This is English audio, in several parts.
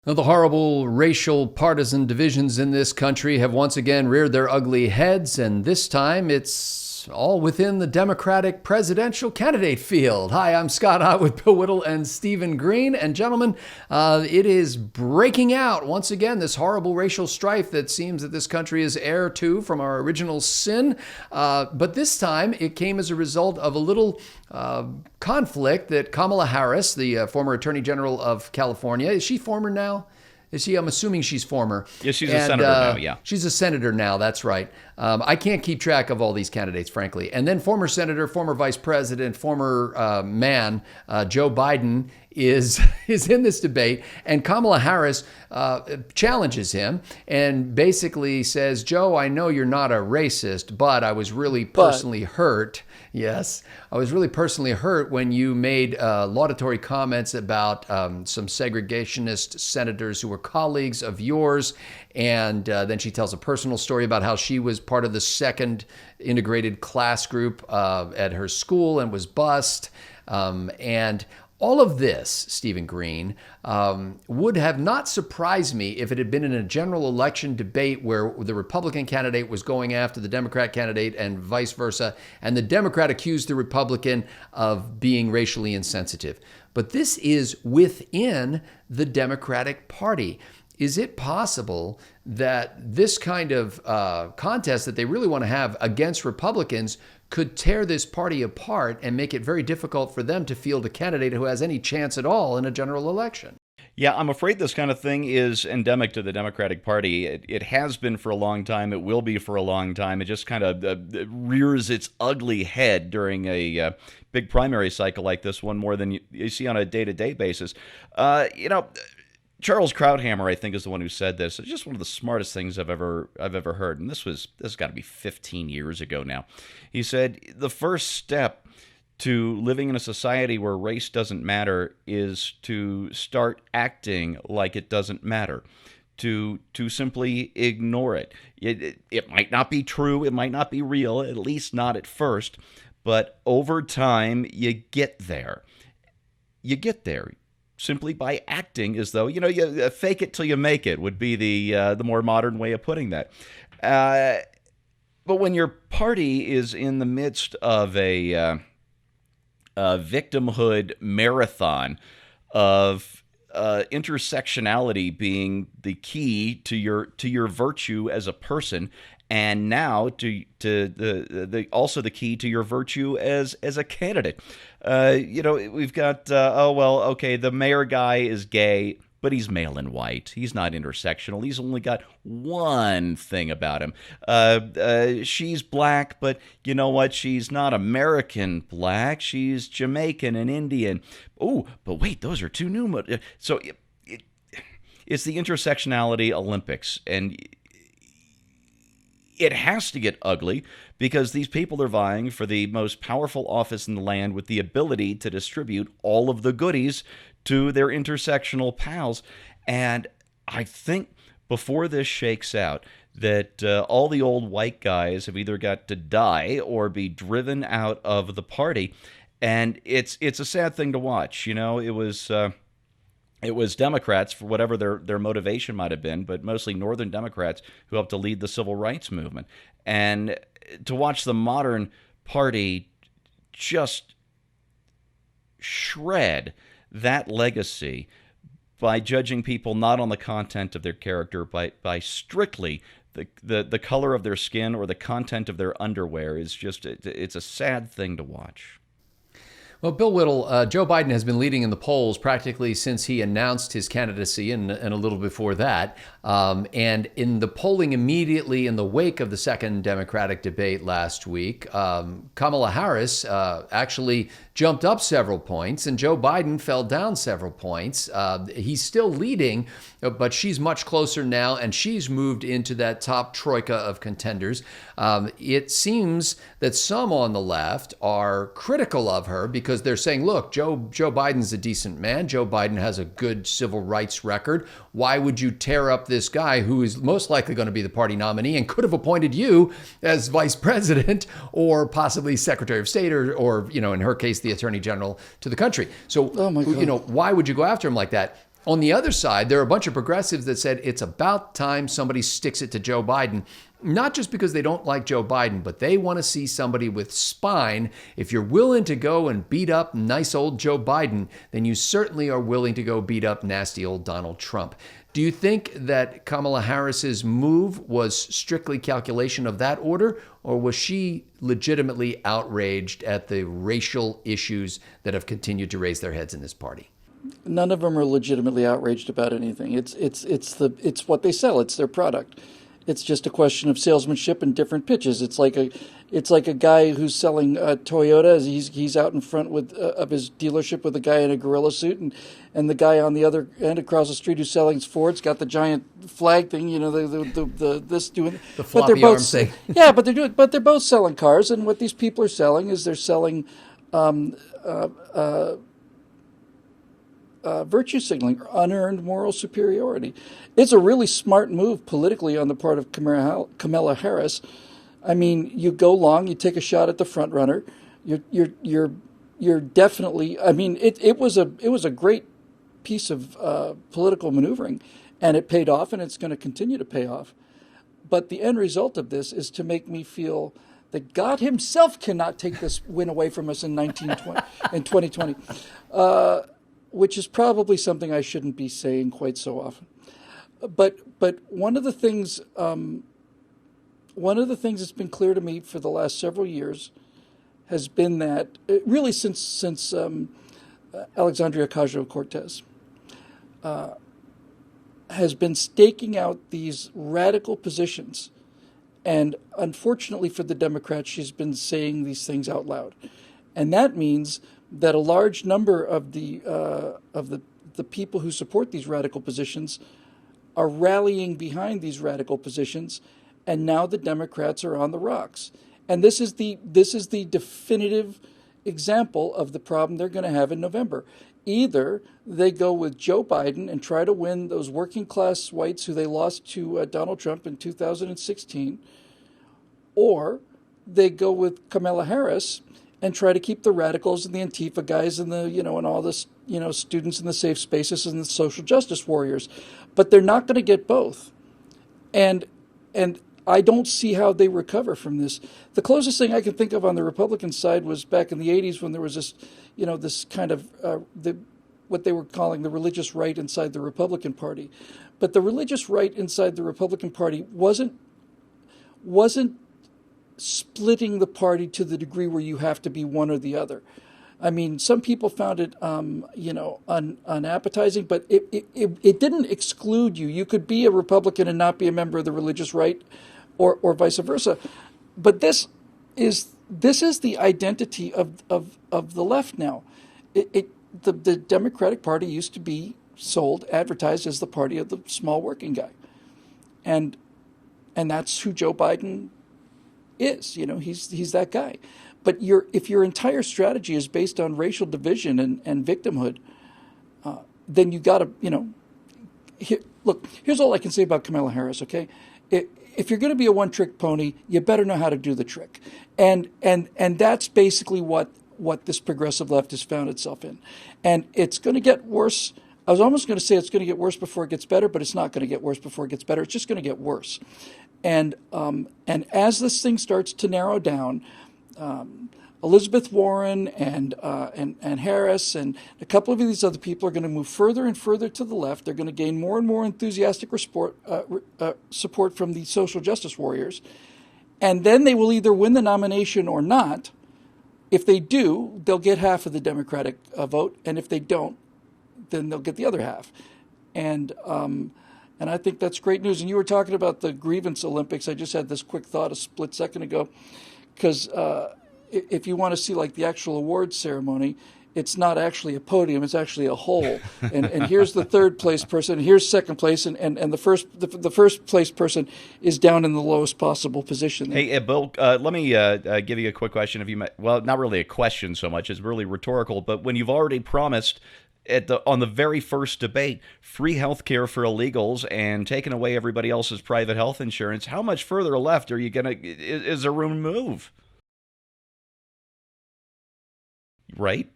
Now, the horrible racial partisan divisions in this country have once again reared their ugly heads, and this time it's all within the Democratic presidential candidate field. Hi, I'm Scott Ott with Bill Whittle and Stephen Green. And gentlemen, it is breaking out once again, this horrible racial strife that seems that this country is heir to from our original sin. But this time it came as a result of a little conflict that Kamala Harris, the former Attorney General of California, is she former now? Is she? I'm assuming she's former. Yeah, she's a senator now, yeah. She's a senator now, that's right. I can't keep track of all these candidates, frankly. And then former senator, former vice president, former man, Joe Biden is in this debate. And Kamala Harris challenges him and basically says, Joe, I know you're not a racist, but I was really personally hurt. Yes, I was really personally hurt when you made laudatory comments about some segregationist senators who were colleagues of yours. And then she tells a personal story about how she was part of the second integrated class group at her school and was bused. And all of this, Stephen Green, would have not surprised me if it had been in a general election debate where the Republican candidate was going after the Democrat candidate and vice versa, and the Democrat accused the Republican of being racially insensitive. But this is within the Democratic Party. Is it possible that this kind of contest that they really want to have against Republicans could tear this party apart and make it very difficult for them to field a candidate who has any chance at all in a general election? Yeah, I'm afraid this kind of thing is endemic to the Democratic Party. It has been for a long time. It will be for a long time. It just kind of rears its ugly head during a big primary cycle like this one more than you see on a day-to-day basis. Charles Krauthammer, I think, is the one who said this. It's just one of the smartest things I've ever heard, and this has got to be 15 years ago now. He said the first step to living in a society where race doesn't matter is to start acting like it doesn't matter, to simply ignore it. It might not be true, it might not be real, at least not at first, but over time you get there. You get there simply by acting as though, you fake it till you make it would be the more modern way of putting that. But when your party is in the midst of a victimhood marathon of intersectionality being the key to your virtue as a person, and now to also the key to your virtue as a candidate. We've got the mayor guy is gay, but he's male and white. He's not intersectional. He's only got one thing about him. She's black, but you know what? She's not American black. She's Jamaican and Indian. Oh, but wait, those are two new. So it's the intersectionality Olympics, and it has to get ugly because these people are vying for the most powerful office in the land with the ability to distribute all of the goodies to their intersectional pals. And I think before this shakes out, that all the old white guys have either got to die or be driven out of the party. And it's a sad thing to watch. It was Democrats, for whatever their motivation might have been, but mostly Northern Democrats who helped to lead the civil rights movement. And to watch the modern party just shred that legacy by judging people not on the content of their character, by strictly the color of their skin or the content of their underwear is just, it's a sad thing to watch. Well, Bill Whittle, Joe Biden has been leading in the polls practically since he announced his candidacy and a little before that. And in the polling immediately in the wake of the second Democratic debate last week, Kamala Harris actually jumped up several points and Joe Biden fell down several points. He's still leading, but she's much closer now and she's moved into that top troika of contenders. It seems that some on the left are critical of her because they're saying, look, Joe Biden's a decent man. Joe Biden has a good civil rights record. Why would you tear up this guy who is most likely going to be the party nominee and could have appointed you as vice president or possibly secretary of state or in her case, the attorney general to the country? So, why would you go after him like that? On the other side, there are a bunch of progressives that said it's about time somebody sticks it to Joe Biden, not just because they don't like Joe Biden, but they want to see somebody with spine. If you're willing to go and beat up nice old Joe Biden, then you certainly are willing to go beat up nasty old Donald Trump. Do you think that Kamala Harris's move was strictly calculation of that order, or was she legitimately outraged at the racial issues that have continued to raise their heads in this party? None of them are legitimately outraged about anything. It's what they sell. It's their product. It's just a question of salesmanship and different pitches. It's like a guy who's selling Toyota. He's out in front of his dealership with a guy in a gorilla suit, and the guy on the other end across the street who's selling Ford's got the giant flag thing. You know, this doing the floppy arm thing. Yeah, but they're both selling cars, and what these people are selling is they're selling virtue signaling, unearned moral superiority. It's a really smart move politically on the part of Kamala Harris. I mean, you go long, you take a shot at the front runner. You're definitely. I mean, it was a great piece of political maneuvering, and it paid off, and it's going to continue to pay off. But the end result of this is to make me feel that God Himself cannot take this win away from us in 2020. Which is probably something I shouldn't be saying quite so often. But one of the things that's been clear to me for the last several years has been that really since Alexandria Ocasio-Cortez has been staking out these radical positions, and unfortunately for the Democrats, she's been saying these things out loud, and that means that a large number of the people who support these radical positions are rallying behind these radical positions, and now the Democrats are on the rocks. And this is the definitive example of the problem they're going to have in November. Either they go with Joe Biden and try to win those working class whites who they lost to Donald Trump in 2016, or they go with Kamala Harris and try to keep the radicals and the Antifa guys and and all this, students in the safe spaces and the social justice warriors. But they're not going to get both. And I don't see how they recover from this. The closest thing I can think of on the Republican side was back in the 80s when there was this, this kind of what they were calling the religious right inside the Republican Party. But the religious right inside the Republican Party wasn't splitting the party to the degree where you have to be one or the other. I mean, some people found it, unappetizing, but it didn't exclude you. You could be a Republican and not be a member of the religious right, or vice versa. But this is the identity of the left now. The Democratic Party used to be advertised as the party of the small working guy, and that's who Joe Biden is. He's that guy. But if your entire strategy is based on racial division and victimhood, then you got to, look, here's all I can say about Kamala Harris, okay? If you're going to be a one-trick pony, you better know how to do the trick. And that's basically what this progressive left has found itself in. And it's going to get worse. I was almost going to say it's going to get worse before it gets better, but it's not going to get worse before it gets better. It's just going to get worse. And as this thing starts to narrow down, Elizabeth Warren and Harris and a couple of these other people are going to move further and further to the left. They're going to gain more and more enthusiastic support from the social justice warriors. And then they will either win the nomination or not. If they do, they'll get half of the Democratic vote. And if they don't, then they'll get the other half. And I think that's great news. And you were talking about the grievance Olympics. I just had this quick thought a split second ago. Because if you want to see like the actual awards ceremony, it's not actually a podium; it's actually a hole. And here's the third place person, and here's second place, and the first place person is down in the lowest possible position. Hey, Bill, let me give you a quick question. Well, not really a question so much; it's really rhetorical. But when you've already promised on the very first debate, free health care for illegals and taking away everybody else's private health insurance, how much further left are you is there room to move? Right?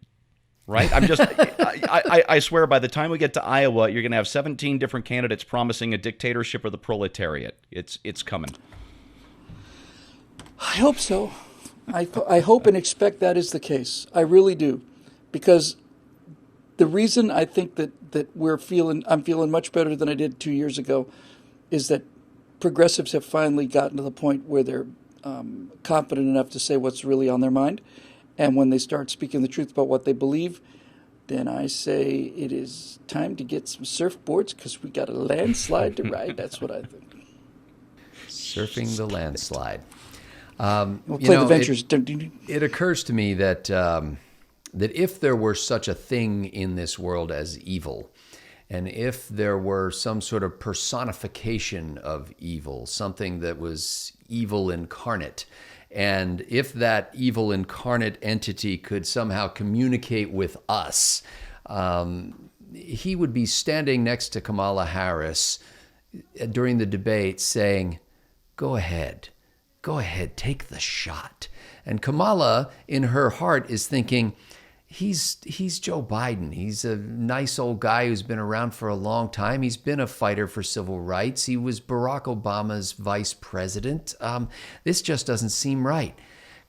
right? I swear by the time we get to Iowa, you're going to have 17 different candidates promising a dictatorship of the proletariat. It's coming. I hope so. I hope and expect that is the case. I really do, because the reason I think that I'm feeling much better than I did 2 years ago is that progressives have finally gotten to the point where they're confident enough to say what's really on their mind. And when they start speaking the truth about what they believe, then I say it is time to get some surfboards because we got a landslide to ride. That's what I think. Surfing the landslide. We'll play the Ventures. It occurs to me that that if there were such a thing in this world as evil, and if there were some sort of personification of evil, something that was evil incarnate, and if that evil incarnate entity could somehow communicate with us, he would be standing next to Kamala Harris during the debate saying, go ahead, take the shot. And Kamala, in her heart, is thinking, he's Joe Biden. He's a nice old guy who's been around for a long time. He's been a fighter for civil rights. He was Barack Obama's vice president. This just doesn't seem right.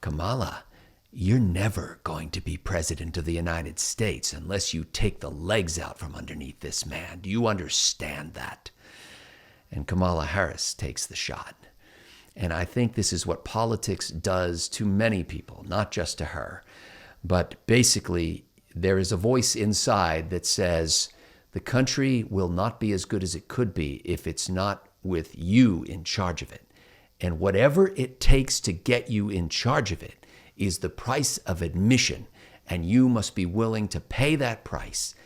Kamala, you're never going to be president of the United States unless you take the legs out from underneath this man. Do you understand that? And Kamala Harris takes the shot. And I think this is what politics does to many people, not just to her. But basically, there is a voice inside that says the country will not be as good as it could be if it's not with you in charge of it. And whatever it takes to get you in charge of it is the price of admission. And you must be willing to pay that price,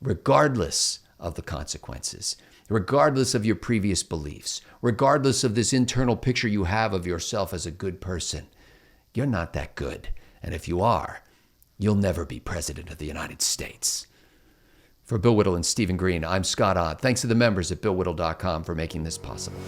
regardless of the consequences, regardless of your previous beliefs, regardless of this internal picture you have of yourself as a good person. You're not that good. And if you are, you'll never be president of the United States. For Bill Whittle and Stephen Green, I'm Scott Ott. Thanks to the members at BillWhittle.com for making this possible.